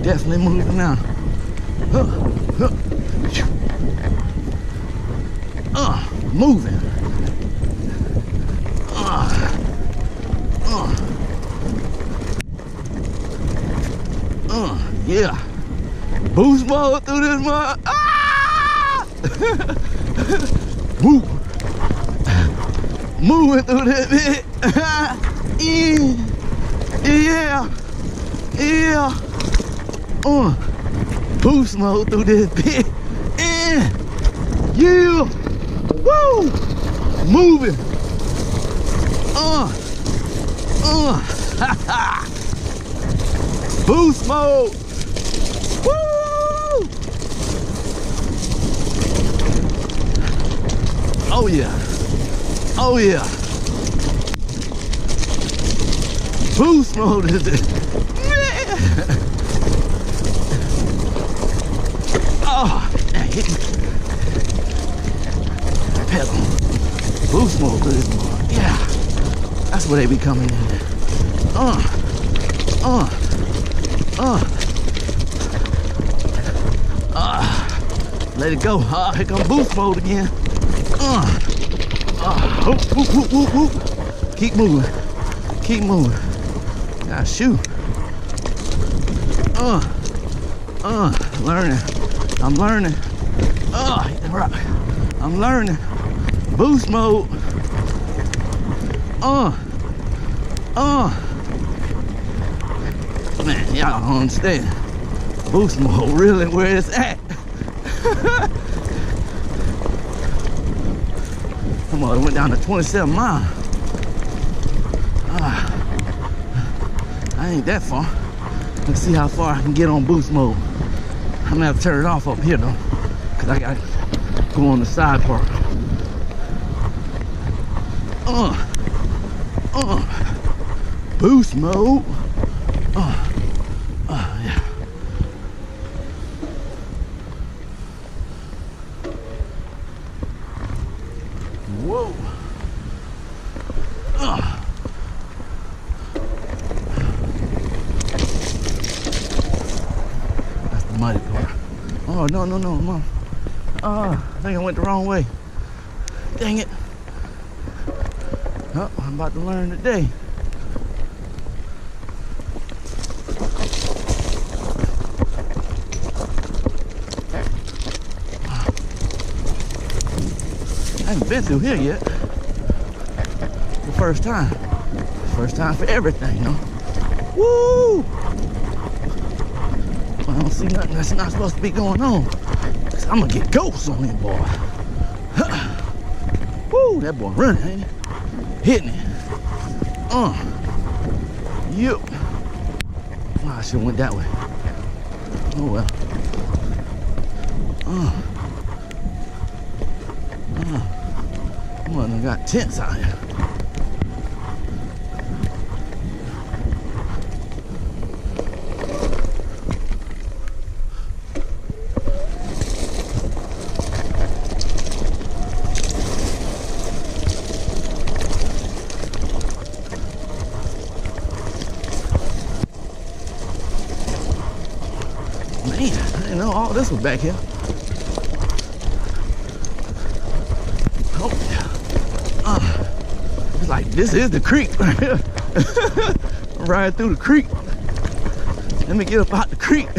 definitely moving now. Moving. Yeah. Boost mode through this mud. Ah! Woo. Moving through this bit. Yeah. Yeah. Boost mode through this bit. Yeah. Woo. Moving. Boost mode. Woo! Oh yeah. Oh yeah. Boost mode is it. Man. Oh, that hit me. Pedal. Boost mode for this one. Yeah. That's where they be coming in. Let it go. Here come boost mode again. Whoop, whoop, whoop, whoop. Keep moving. Keep moving. Gotta shoot. Learning. I'm learning. Hit the rock. I'm learning. Boost mode. Man, y'all don't understand. Boost mode really where it's at. Come on, it went down to 27 miles. I ain't that far. Let's see how far I can get on boost mode. I'm gonna have to turn it off up here though, cause I gotta go on the side part. Boost mode. Yeah. Whoa. That's the muddy part. Oh, no. I think I went the wrong way. Dang it. Oh, I'm about to learn today. I haven't been through here yet. The first time. First time for everything, you know. Woo! I don't see nothing that's not supposed to be going on. Cause I'm gonna get ghosts on him, boy. Woo! That boy running, ain't he? Hitting it. Yep. Oh, I should have went that way. Oh well. Well, they got tents out here. Man, I didn't know all this was back here. Oh, it's like this is the creek right here. I'm riding through the creek. Let me get up out the creek.